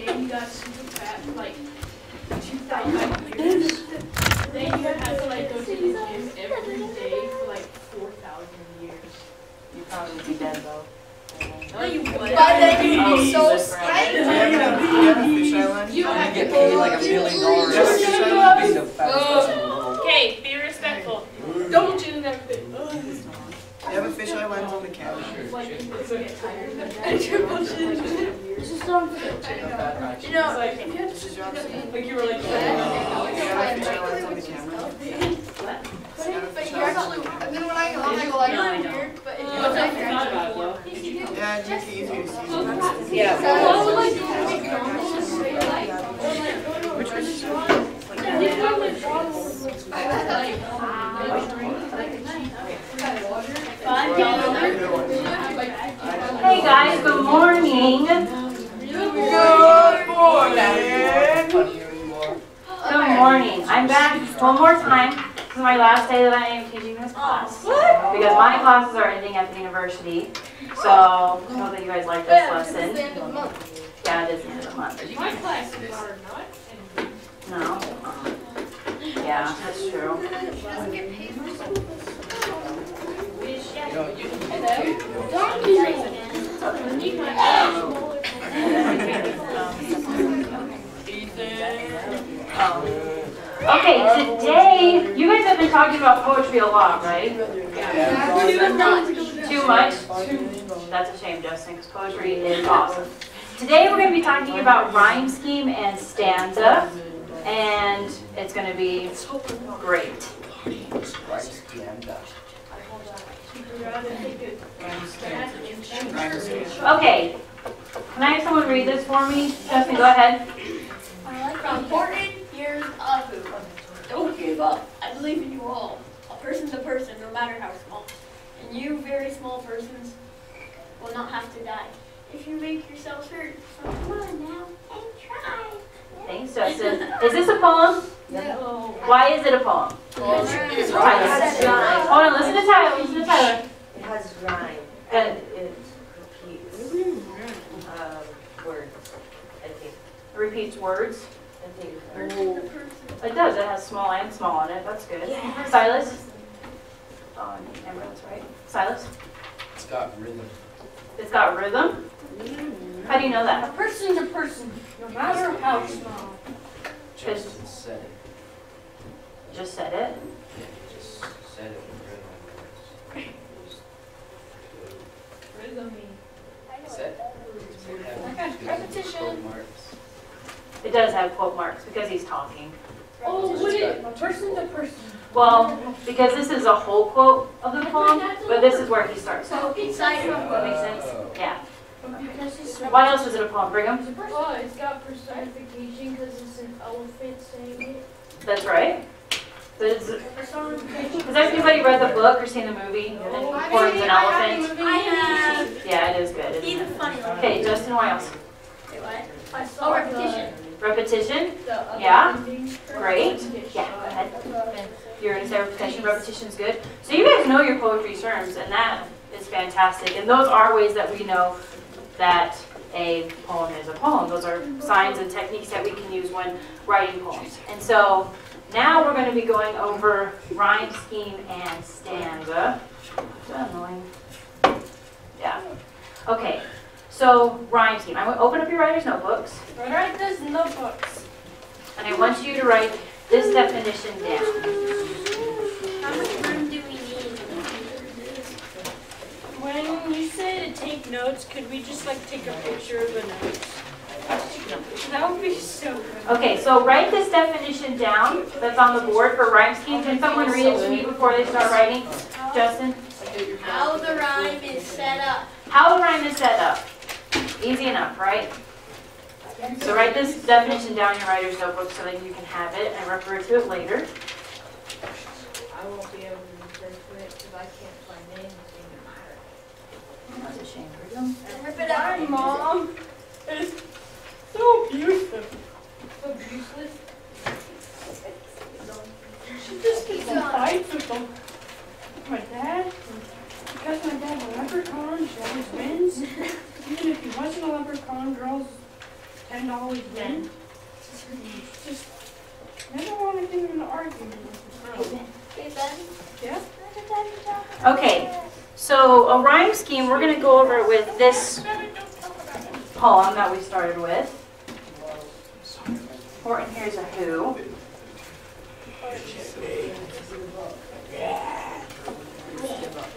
day he got super fat for like 2,000 years. Then he had to like go to the gym every day for like 4,000 years. You'd probably be dead though. No, you wouldn't. But then you'd be so skinny. You have a fish island? You have get paid like $1 million Just to fish be island? the fattest person in the world. Okay, be respectful. Double chin and everything. You have a fish island on the cabin? Like, it's like tired and triple chin. This is so unfair. You know, Like, if you had to This is your option? like you were like, You have a fish island on the camera? but you actually, and then when I go like, No, weird, but if you what's like, that thought about it, though? Yeah, it'd make it easier to see. Yeah. Which fish? Hey guys, good morning. Good morning. I'm back one more time. This is my last day that I am teaching this class. Because my classes are ending at the university. So, I hope that you guys like this lesson. Yeah, it is the end of the month. My classes are not. No. Yeah, that's true. Okay, today, you guys have been talking about poetry a lot, right? Too much? That's a shame, Justin, because poetry is awesome. Today we're going to be talking about rhyme scheme and stanza, and it's going to be great. Okay, can I have someone read this for me? Justin, go ahead. From Horton, here's Abu. Don't give up. I believe in you all. A person to person, no matter how small. And you, very small persons, will not have to die. If you make yourselves hurt, so come on now and try. Thanks, Justin. Is this a poem? No. Why is it a poem? Tyler. Hold on, listen to Tyler. Listen to Tyler. It has rhyme. Good. And it repeats words, I think. It repeats words. I think. It does. It has small and small on it. That's good. Silas? Oh, remember that's right. Silas? It's got rhythm. It's got rhythm? How do you know that? Person to person, no matter how small. Justin said it. Just said it. Yeah, he just said it with rhythm. Said Repetition. It does have quote marks because he's talking. Oh, would it? Person to person. Well, because this is a whole quote of the poem, but this is where he starts. So inside That makes sense? Yeah. Because it's Why else is it a poem? Brigham? oh, it's got personification because it's an elephant saying it. That's right. Has everybody read the book or seen the movie? Horns and Elephant? I have. Yeah, it is good, isn't He's it? funny. Okay, Justin, why else? Wait, what? Oh, repetition. Repetition? Yeah? Great. Yeah, go ahead. You're going to say repetition. Repetition's good. So you guys know your poetry terms, and that is fantastic. And those are ways that we know that a poem is a poem. Those are signs and techniques that we can use when writing poems. And so now we're going to be going over rhyme scheme and stanza. That's annoying. Yeah. Okay. So rhyme scheme. I want to open up your writer's notebooks. Write those notebooks. And I want you to write this definition down. How much room do we need? When you say to take notes, could we just like take a picture of the notes? That would be so good. Okay, so write this definition down that's on the board for rhyme scheme. Can someone read it to me before they start writing? Justin? How the rhyme is set up. How the rhyme is set up. Easy enough, right? So write this definition down in your writer's notebook so that you can have it and refer to it later. I won't be able to refer to it because I can't find anything to That's a shame for them. Rip it out. My mom is so abusive. So useless. She just gets in fights with them. My dad, because my dad's a leprechaun, she always wins. Even if he wasn't a leprechaun, girls 10 always win. I don't want to get in an argument with Hey, Ben. Yeah? Okay, so a rhyme scheme, we're going to go over it with this poem that we started with. Horton here's a who.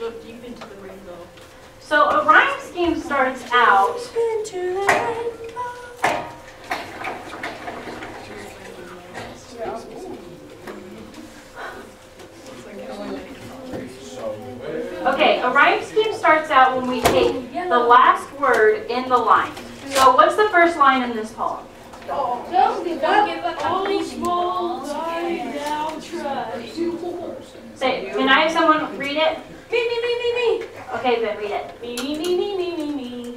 Look deep into the rainbow. So a rhyme scheme starts out okay, a rhyme scheme starts out when we take the last word in the line. So what's the first line in this poem? Don't give up. Only small, die now, try. Say, can I have someone read it? Me. Okay, then read it. Me.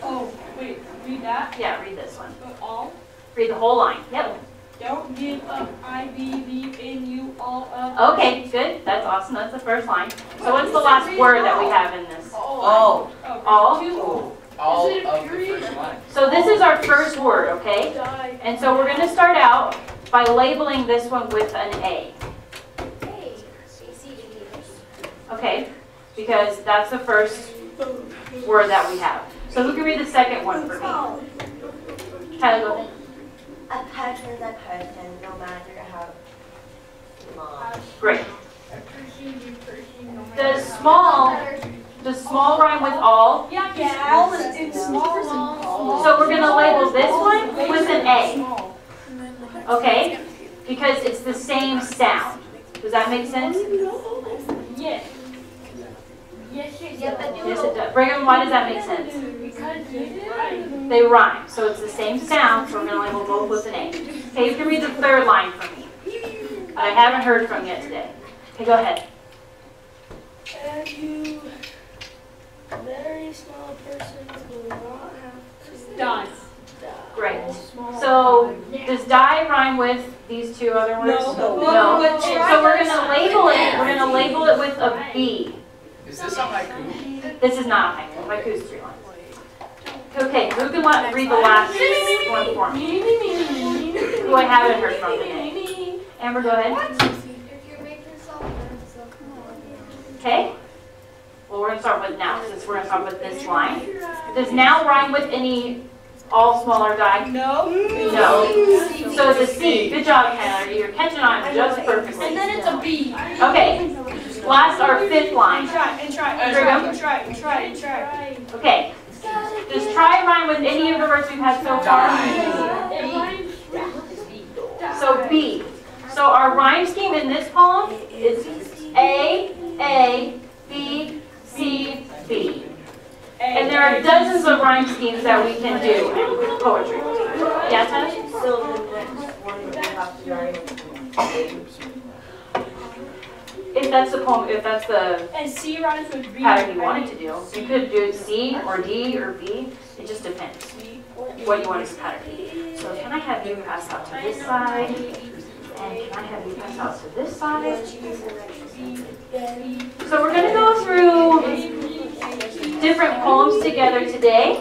Oh, wait, read that. Yeah, read this one. All. Read the whole line. Yep. Don't give up. I believe in you all of. Okay, good. That's awesome. That's the first line. So what's the last word that we have in this? All. All? All Is it a of the period? first line. So this is our first word, okay? Die. And so we're going to start out by labeling this one with an A. Hey, Okay? Because that's the first word that we have. So who can read the second one for me? Tyler, go ahead. A person is a person, no matter how small. Great. Does small rhyme with all? Yeah. All is small. So we're going to label this one with an A. Okay? Because it's the same sound. Does that make sense? Yes. Yes, Yes, it does. Brigham, why does that make sense? Because it's right. They rhyme. So it's the same sound, so we're going to label both with an A. Okay, you can read the third line for me. I haven't heard from yet today. Okay, go ahead. And you, very small persons will not have to Die. Great. So does die rhyme with these two other words? No. So we're going to label it. We're going to label it with a B. Is this a haiku? This is not a haiku. Haiku is 3 lines. Okay, who can read the last one for me? Who I haven't heard from today. Amber, go ahead. If you're making something, so come on. Okay. Well, we're going to start with now, since we're going to start with this line. Does now rhyme with any all smaller die? No. No. So it's a C. Good job, Tyler. You're catching on just perfectly. And then it's a B. Okay. Last, our fifth line. Try. Okay. Does try rhyme with any of the words we've had so far? So B. So our rhyme scheme in this poem is A, B, C, B. And there are dozens of rhyme schemes that we can do in poetry. Yeah, Tash? So the next one we have to write. If that's the poem, if that's the And C rhymes with B. pattern you wanted to do, you could do C or D or B. It just depends what you want as a pattern. So can I have you pass out to this side? And can I have you pass out to this side? So we're going to go through different poems together today,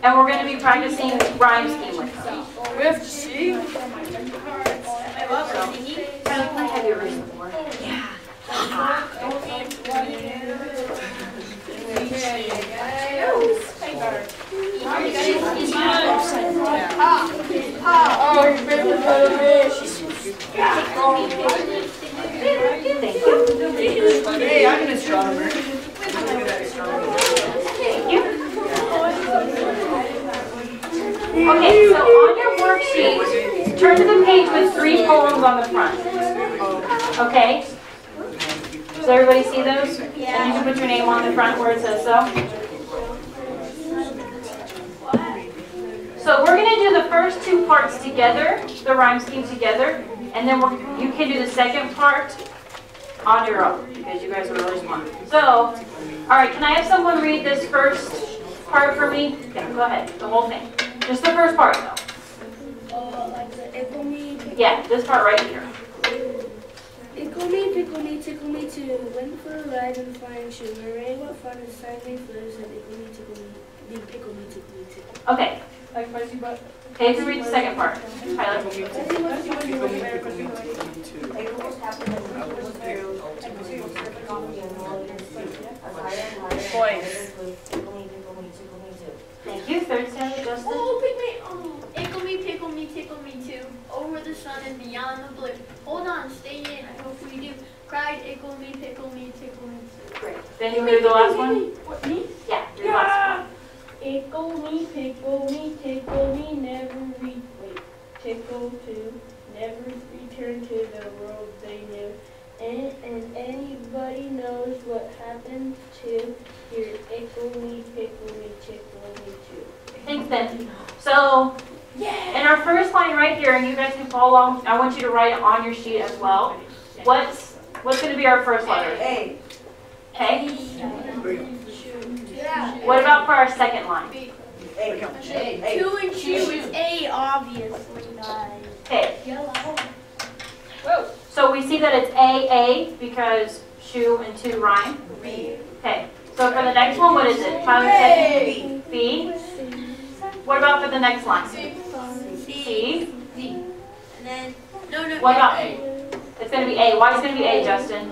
and we're going to be practicing rhyme scheme with them. We have to see. Can I have you read some more? Thank you. Hey, I'm an astronomer. Look at that astronomer. Thank you. Okay, so on your worksheet, turn to the page with 3 poems on the front. Okay? Does everybody see those? And you can put your name on the front where it says so. So we're going to do the first 2 parts together, the rhyme scheme together, and then you can do the second part on your own, because you guys are really smart. So, all right, can I have someone read this first part for me? Yeah, go ahead, the whole thing. Just the first part, though. like the ickle me, Yeah, this part right here. pickle me, tickle me too. Went for a ride in the flying shoe. Hooray, what fun is silently flitters and ickle me, tickle me, pickle me, tickle me too. Okay, Like fuzzy butt. Okay, so read the second part. Tyler. It almost happened when we was through coffee and rollers. As higher and higher. Boys. Tickle me, tickle me, tickle me too. Thank you. Third standard, Justin. Oh, pick me, ickle me, tickle me too. Over the sun and beyond the blue. Hold on, stay in, I hope we do. Cried, ickle me, tickle me too. Great. Then you read the last one? What, me? Yeah, read the last one. Ickle me, tickle me, never tickle to, never return to the world they knew. And anybody knows what happened to your ickle me, tickle me too. Thanks, Ben. So, in our first line right here, and you guys can follow along, I want you to write it on your sheet as well. What's going to be our first letter? A. Okay. Yeah. What about for our second line? A. Two and shoe is A, obviously, guys. Okay. Yellow. So we see that it's A because shoe and two rhyme. Okay. So for the next one, what is it? Tyler said B. What about for the next line? C. And then, no. What about A? It's going to be A. Why is it going to be A, Justin?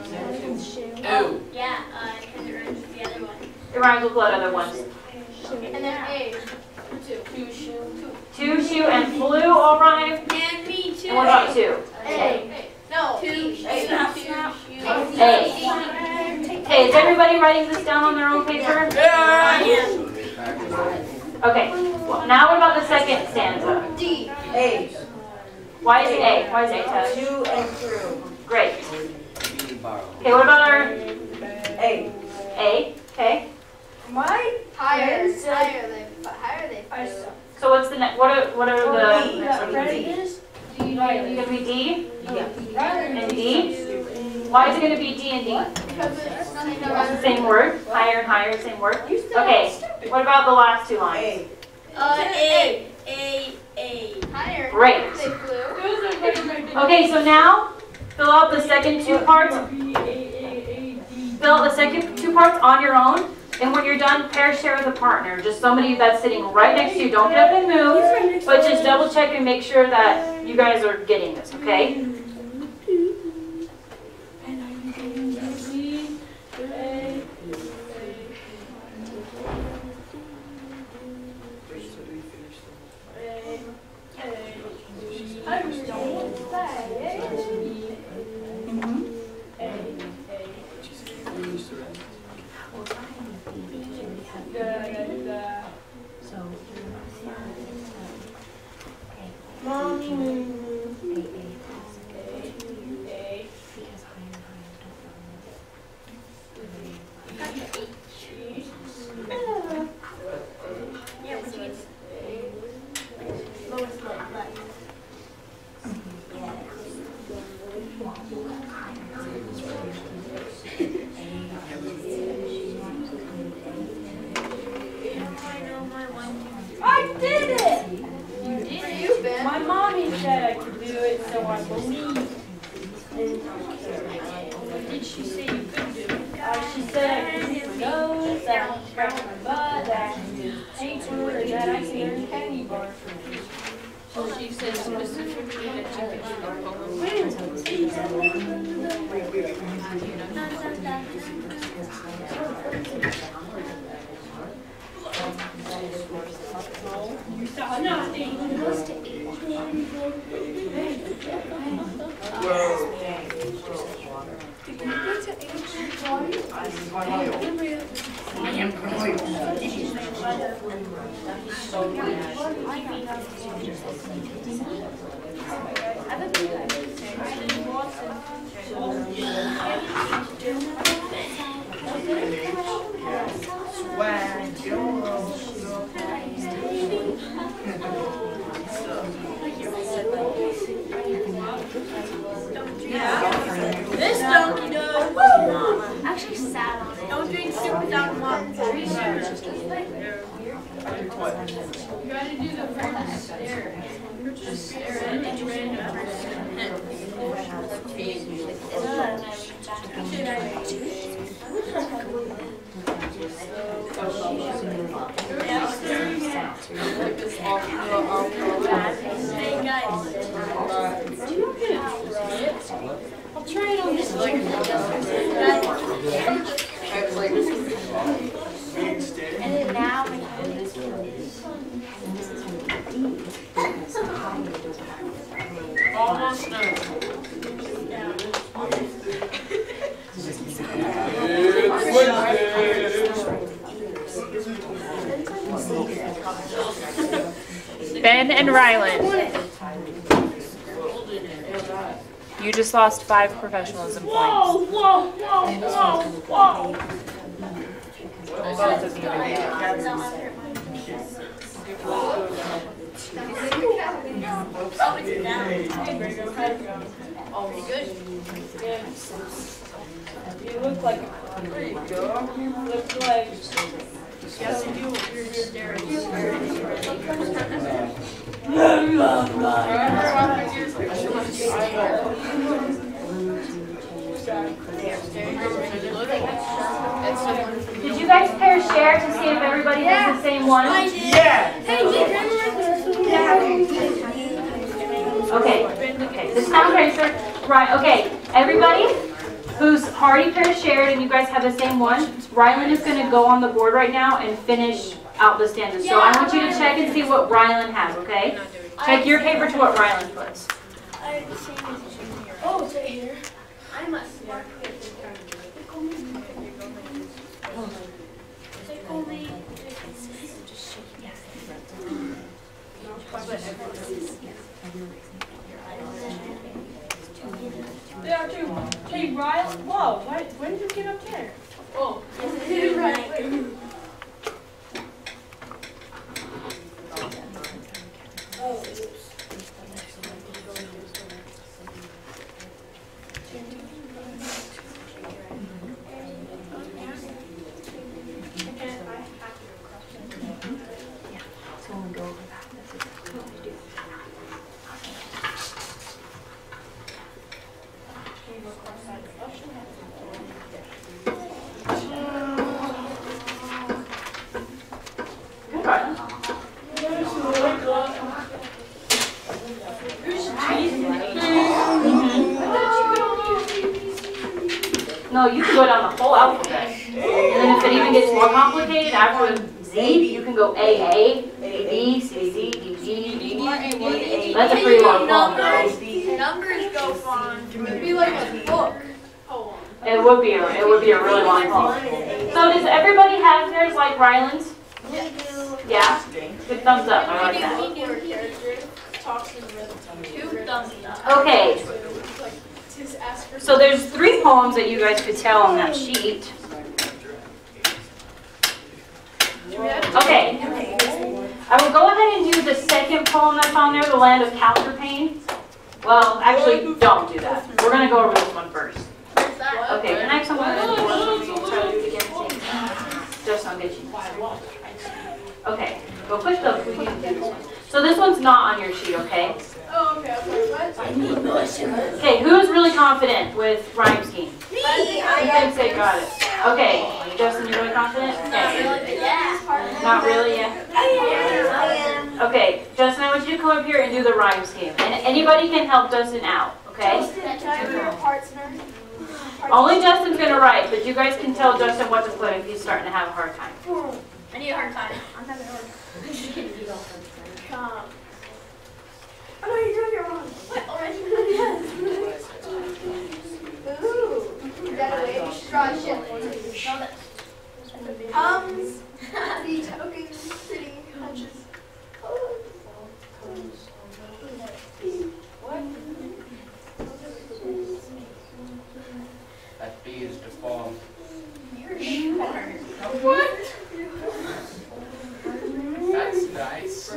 Oh, yeah, because it rhymes with the other one. It rhymes with what other ones? And then A. Two, shoe, and flew all rhyme. And me too. And what about two? A. No. Two. Snap. A. Okay, is everybody writing this down on their own paper? Okay. Well, now what about the second stanza? D. A. Why is it A? Why is it A, Tyler? To and through. Great. Okay, what about our A. A? Okay. Higher they So what's the next? What are the? D. Gonna be D Yeah. and D. Why is it gonna be D and D? Same word. Higher and higher. Same word. Okay. What about the last two lines? A. A. Higher. Great. Okay, so now fill out the second two parts. Fill out the second two parts on your own. And when you're done, pair share with a partner. Just somebody that's sitting right next to you. Don't get up and move, but just double check and make sure that you guys are getting this, okay? I did it! My mommy said I could do it, so I believe. What did she say you could do? She said I could do nose, that I can scratch my butt, that I can do paper, and that I can earn candy bar for me. So she said specifically that you could do the You saw nothing. This donkey does. Woo! Actually sat on it. Don't drink soup without mom. You gotta do the first stare. Just stare at each random person. Hey guys. I'll try it on this one. And then now Almost done. Ben and Rylan, you just lost 5 professionalism points. Whoa, whoa, whoa, whoa, whoa. Pretty good. You look like, there you go. You look like, Yes, you do. You're Derek. Did you guys pair share to see if everybody does the same one? Okay, okay, this sound tracer, right, okay, everybody who's already pair shared and you guys have the same one, Rylan is gonna go on the board right now and finish out the stanzas. So I want you to check and see what Rylan has, okay? Check your paper to what Rylan puts. Oh, it's right here. I'm a smart kid. there too. Hey, Ryan, whoa, when did you get up there? Oh, Good, Rylan. No, you can go down the whole alphabet. And then if it even gets more complicated, after Z, you can go A, B, C, D, D, G, D, E. That's a pretty long poem, though. numbers go far. It'd be like a book. It would be a really long poem. So does everybody have theirs like Rylan's? Yeah? Good thumbs up, I like that. Two thumbs up. Okay. So there's 3 poems that you guys could tell on that sheet. Okay. I will go ahead and do the second poem that's on there, The Land of Counterpane. Well, actually, don't do that. We're going to go over this one first. Okay, can I have someone else try to do it again? Just I'll get you. Okay, go push the. So this one's not on your sheet, okay? Oh, okay. What? Okay, who's really confident with rhyme scheme? You can say got it. Okay, Justin, you're really confident? Okay. Not really yet? Okay, Justin, I want you to come up here and do the rhyme scheme. And anybody can help Justin out, okay? Only Justin's going to write, but you guys can tell Justin what to put if he's starting to have a hard time. I need a hard time. I'm having a hard time. Oh no, you're doing it wrong. What? Already? Ooh. You got away. You should draw a shit. The token city punches. What? That B is default. You're sure. What? That's nice.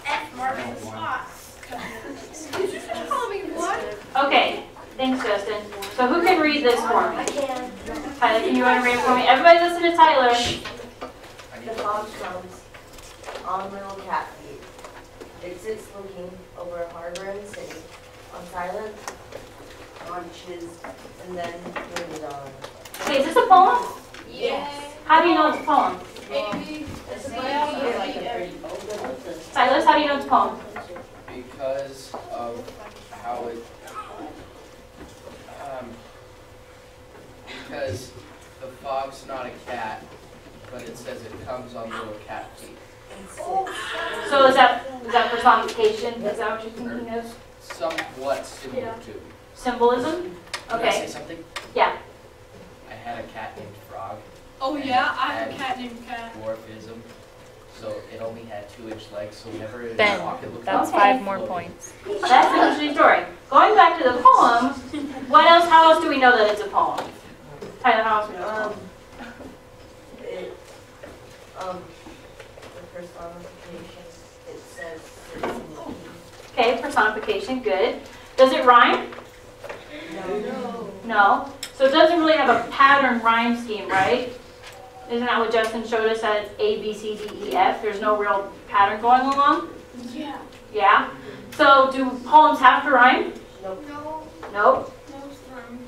F marks the spot. Thanks, Justin. So who can read this for me? I can. Tyler, can you want to read it for me? Everybody listen to Tyler. The fox comes on little cat feet. It sits looking over a harbor in the city, on silent launches, and then moves on. Okay, is this a poem? Yes. How do you know it's a poem? Silas, how do you know it's a poem? Because of how it, because the fog's not a cat, but it says it comes on little cat feet. So is that personification? Is that what you're thinking of? Somewhat similar to. Symbolism? Can I say Okay. something? Yeah. I had a cat named Frog. Oh yeah, I have a cat named Cat. Dwarfism. So it only had 2-inch legs, so whenever it Ben, walked, it looked That's Okay. 5 more points. That's an interesting story. Going back to the poem, what else? How else do we know that it's a poem? Tyler, how else do we know it's a poem? The personification, it says it's Okay, personification, good. Does it rhyme? no. No. So it doesn't really have a pattern rhyme scheme, right? Isn't that what Justin showed us at A, B, C, D, E, F? There's no real pattern going along? Yeah. Yeah? So do poems have to rhyme? No. Nope. No slime.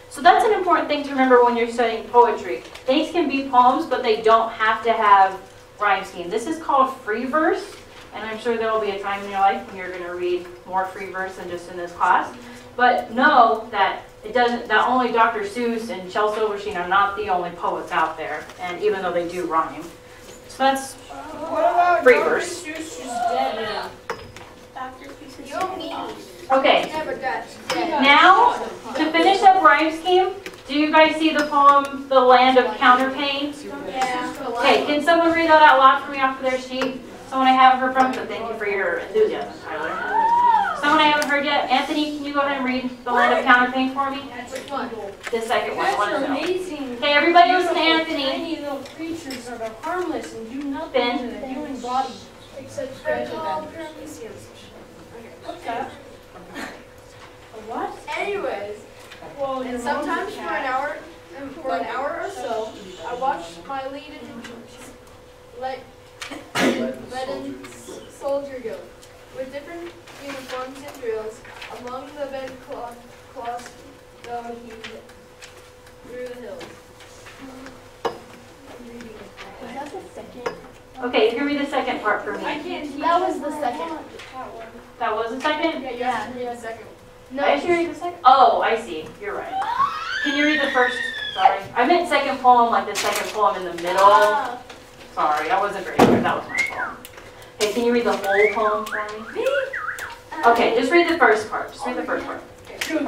So that's an important thing to remember when you're studying poetry. Things can be poems, but they don't have to have rhyme scheme. This is called free verse, and I'm sure there will be a time in your life when you're going to read more free verse than just in this class. But know that it doesn't, that only Dr. Seuss and Shel Silverstein are not the only poets out there, and even though they do rhyme. So that's free verse. Dr. Seuss. You're mean. Okay, Never got dead. now to finish up rhyme scheme, do you guys see the poem, The Land of Counterpane? Yeah. Okay, can someone read that out loud for me off of their sheet? Someone I haven't heard from, but thank you for your enthusiasm, Tyler. Someone I haven't heard yet. Anthony, can you go ahead and read The Land of Counterpane for me? Which one? The second one. I want to know. amazing. Okay, everybody listen to Anthony. Tiny little creatures that are harmless and do nothing Ben? to the human body except scratch at them. What's that? A what? Anyways, Well, and sometimes for an hour or so, I watch my leaden soldier go with different uniforms and drills among the bedcloths though he through the hills. Is that the second? Okay, you can read the second part for me. I can't. That was the second. That was the second? Yeah, you have to read the second. I should read the second? Oh, I see. You're right. Can you read the first? Sorry. I meant second poem, like the second poem in the middle. Sorry, I wasn't very clear. That was my fault. Okay, can you read the whole poem for me? Okay, just read the first part. Just read the first part. When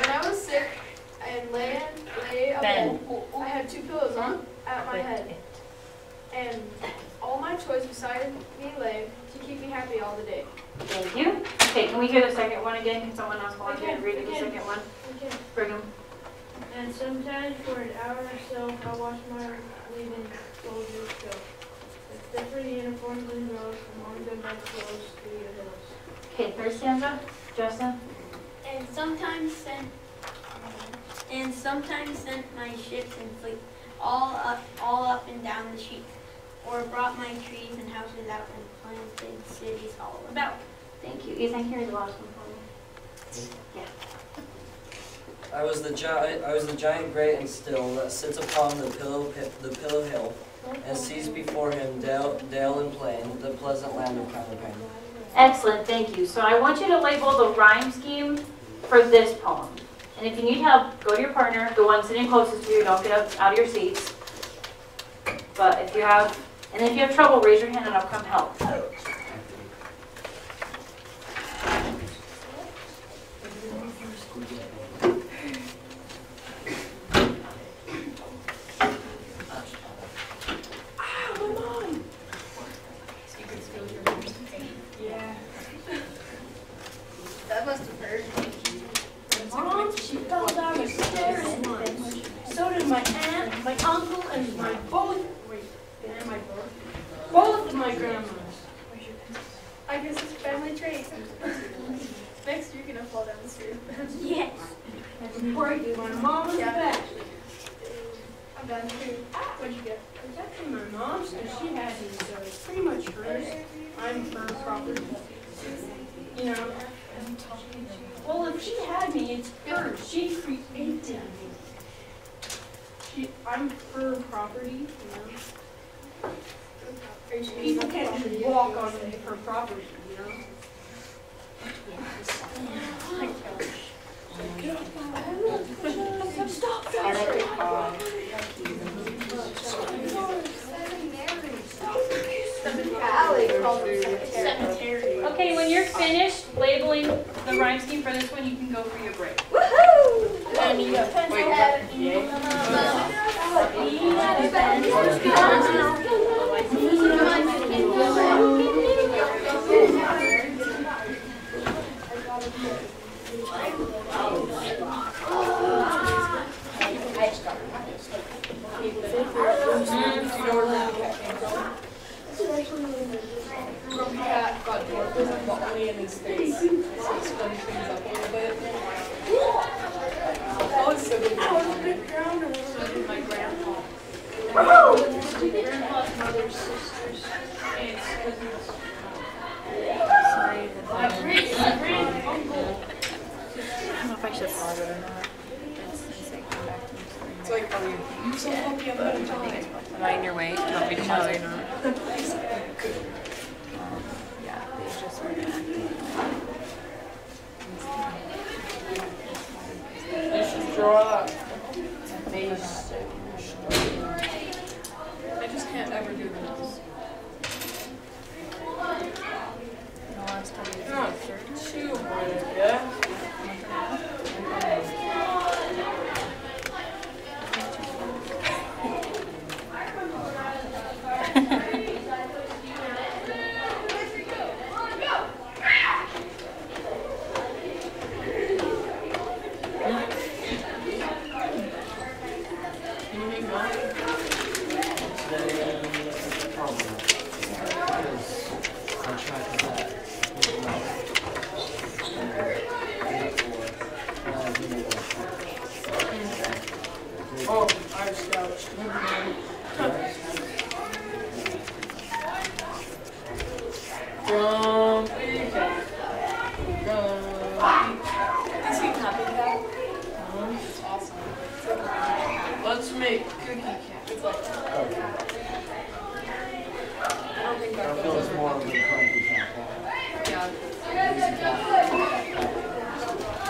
I was sick and lay abed, I had 2 pillows on at my head, and all my toys beside me lay to keep me happy all the day. Thank you. Okay, can we hear the second one again? Can someone else volunteer to read the second one? Okay. Brigham. And sometimes for an hour or so, I watch my leading soldiers go. With different uniforms and drills among them by close through the hills. Okay, third stanza. Justin. And sometimes sent my ships and fleet all up and down the sheets, or brought my trees and houses out and planted cities all about. Thank you. Ethan, can you read the last one for me? Yeah. I was the giant great and still that sits upon the pillow hill, and sees before him dale and plain, the pleasant land of Counterpane. Excellent, thank you. So I want you to label the rhyme scheme for this poem. And if you need help, go to your partner, the one sitting closest to you. Don't get up out of your seats. But if you have trouble, raise your hand and I'll come help. That must have hurt. Mom, she fell down the stairs. So did my aunt, my uncle, and both of my grandmas. I guess it's family trait. Next, you're gonna fall down. Yes. Break my mama's back. I'm done too. What'd you get? It's actually my mom's, because she had these, so it's pretty much hers. I'm her property. You know? Well, if she had me, it's hers. She created me. I'm her property, you know? People can't just walk on her property, you know? Stop! Okay, when you're finished labeling the rhyme scheme for this one, you can go for your break. Woohoo! Grumpy Cat got bored with Buckley in his face, so he spun things up a little bit. Oh, it's so good. So did my grandpa. Grandpa's mother's sisters. Aunts, cousins. My great uncle. I don't know if I should pause it or not. It's like, are you so happy I'm going to tell you? Am I in your way? Do you want me to pause or not? Yeah, they just sort of You should draw that face. I just can't ever do this. Not too good, yeah? Oh, I've scouched. Grumpy Cat. Is he happy cat? It's awesome. Let's make Cookie Cat. It's like, I don't think that goes over. more of a Grumpy Cat. Yeah.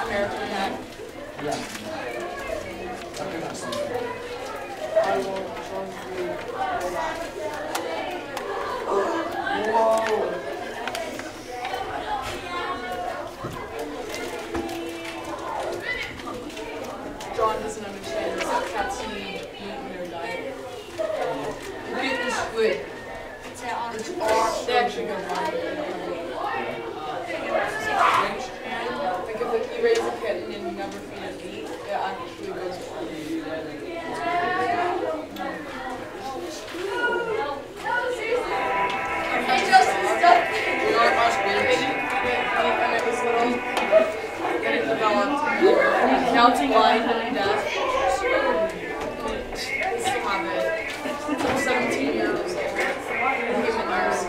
American Cat. Yeah. I want Grumpy. Whoa! John doesn't understand this. Cats need meat in their diet. Look at this squid. It's awesome. They actually go blind. Like if you raise a kitten and you never feed it meat, it actually goes blind. He just stuck. When it was little, and it developed. Now it's blind and deaf. They still have it. It's 17 years old. Human years.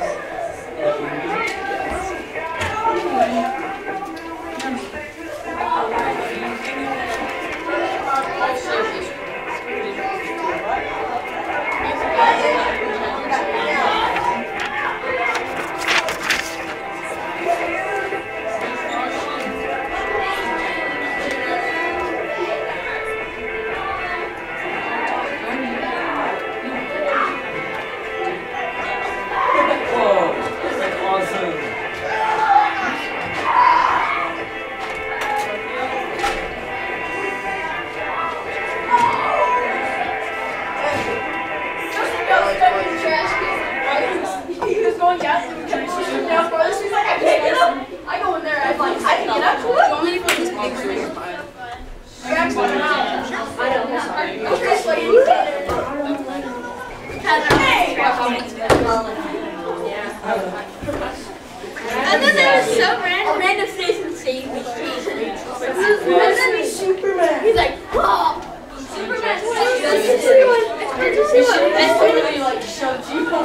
And then there was some random face and saved me. Superman. He's like, oh, Superman.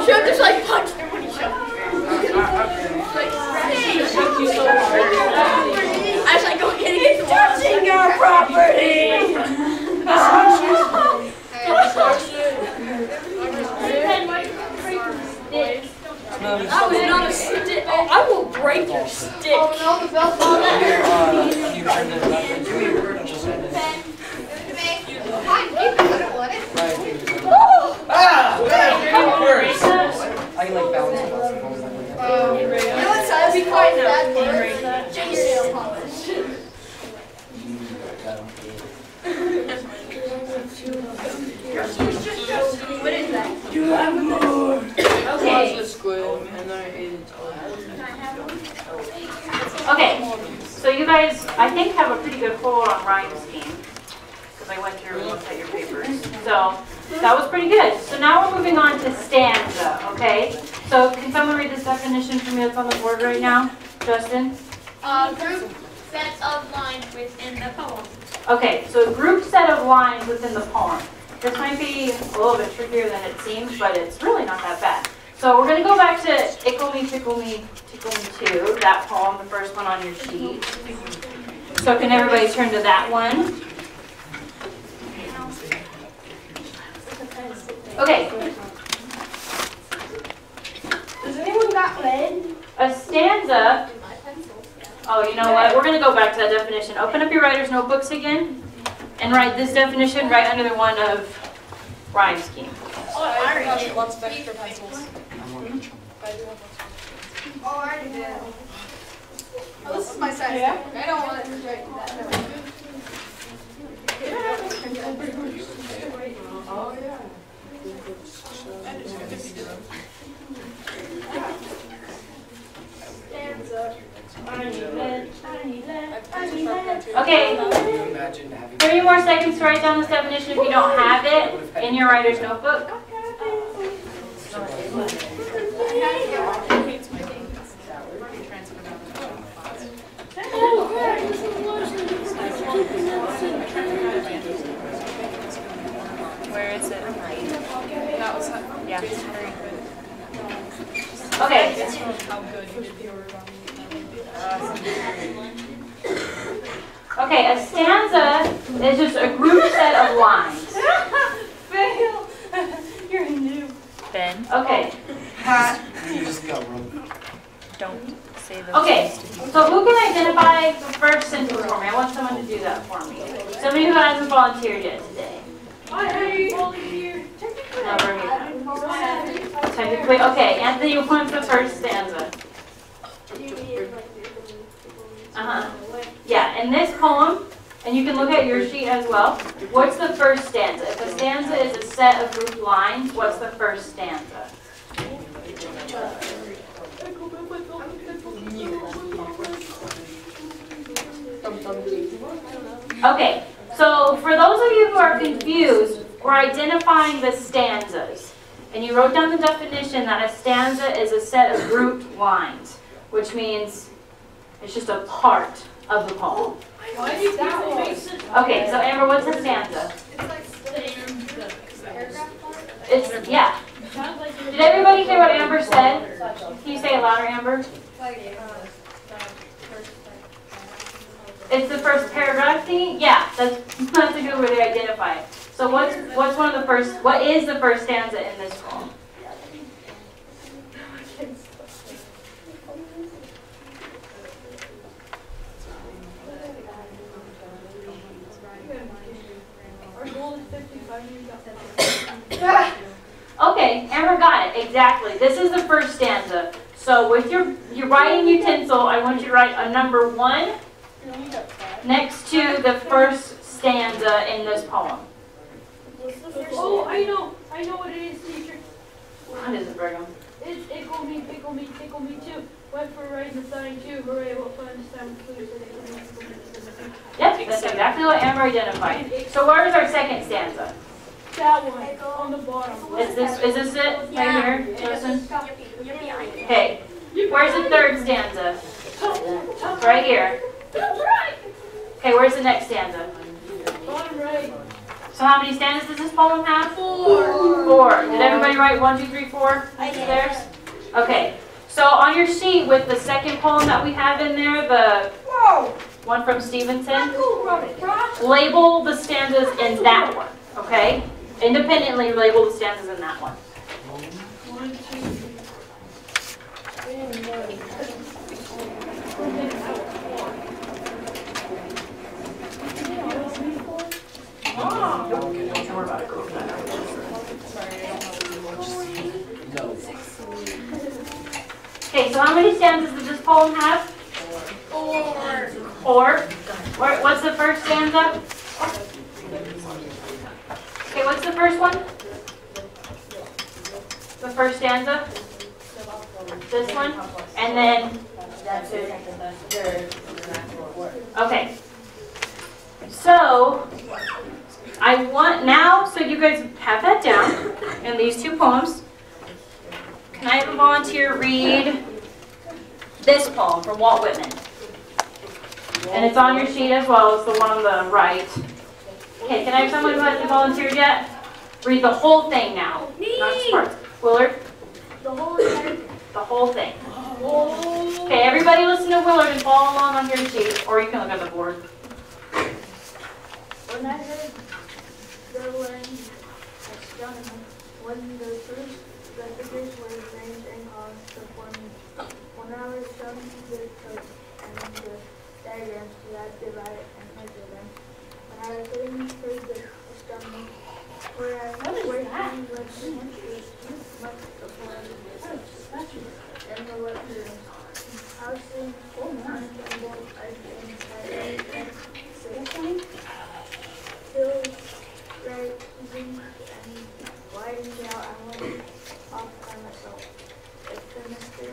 Should just like punched him when he shoved him. Like, hey, Thank you so much. I was like, go get it. Touching our property. That was not a stick. Oh, I will break your stick. Oh no, the bell's on there. You turned it back into your I can like bounce it off. You know what size be quite that word? Jason. What is that? You have more. Okay. The squid, and then I ate it. Okay. So you guys, I think, have a pretty good hold on rhyme scheme because I went through and looked at your papers. So that was pretty good. So now we're moving on to stanza. Okay. So can someone read this definition for me that's on the board right now? Justin? Group sets of lines within the poem. Okay, so a group set of lines within the poem. This might be a little bit trickier than it seems, but it's really not that bad. So we're going to go back to Ickle Me, Tickle Me, Tickle Me Too, that poem, the first one on your sheet. So can everybody turn to that one? Okay. Does anyone got lead? A stanza. Oh, you know what? We're going to go back to that definition. Open up your writer's notebooks again and write this definition right under the one of rhyme scheme. Oh, I already did. Lots of extra pencils. Oh, I already did. Oh, this is my size. Yeah? I don't want to write that. Oh, yeah. Okay, Imagine having 30 more seconds to write down this definition if you don't have it in your writer's notebook. Where is it? That was, yeah, very good. Okay. How good you did the order on Okay, a stanza is just a group set of lines. Fail. You're a noob. Ben, Okay. You just got wrong. don't say those. Okay, so who can identify the first sentence for me? I want someone to do that for me. Somebody who hasn't volunteered yet today. I volunteer. No, Bermuda. Technically, okay, Anthony, you want the first stanza. Uh-huh. Yeah, in this poem, and you can look at your sheet as well, what's the first stanza? If a stanza is a set of group lines, what's the first stanza? Okay, so for those of you who are confused, we're identifying the stanzas. And you wrote down the definition that a stanza is a set of grouped lines, which means it's just a part of the poem. Why do people make such Okay, so Amber, what's a stanza? It's, yeah. Did everybody hear what Amber said? Can you say it louder, Amber? It's the first paragraph thing? Yeah, that's a good way to identify it. So what's one of the first, what is the first stanza in this poem? Okay, Amber got it, exactly. This is the first stanza. So with your writing utensil, I want you to write a number 1 next to the first stanza in this poem. Oh, I know what it is, teacher. What is it, Brigham? It's Ickle Me, Pickle Me, Tickle Me Too. Went for a ride in the sign too. Hooray, what fun to sound food. Yep, that's exactly what Amber identified. So where is our second stanza? That one, on the bottom. Is this it, right here, Justin? Okay, where's the third stanza? Right here. Okay, where's the next stanza? Bottom right. So how many stanzas does this poem have? 4. 4. Did everybody write 1, 2, 3, 4? I did. Theirs? Okay. So on your sheet with the second poem that we have in there, the one from Stevenson, label the stanzas in that one, okay? Independently label the stanzas in that one. 1, 2, Don't worry about it. No. Okay, so how many stanzas does this poem have? 4. 4. What's the first stanza? Okay, what's the first one? The first stanza? This one? And then, That's it. okay. So, I want now, so you guys have that down in these 2 poems. Can I have a volunteer read this poem from Walt Whitman? And it's on your sheet as well as the one on the right. Okay, can I have someone who hasn't volunteered yet? Read the whole thing now. Not just parts. Willard? The whole thing. The whole thing. Okay, everybody listen to Willard and follow along on your sheet, or you can look at the board. When I heard the wind astronomy, when the first figures were arranged and caused to form, when I was shown the charts and the diagrams to that divide and measure them, when I was waiting for the astronomy, where I was working with the instruments much before in the work rooms. How soon untrembled I came inside and sitting. Still rising and widening out, I went off by myself. If the mystery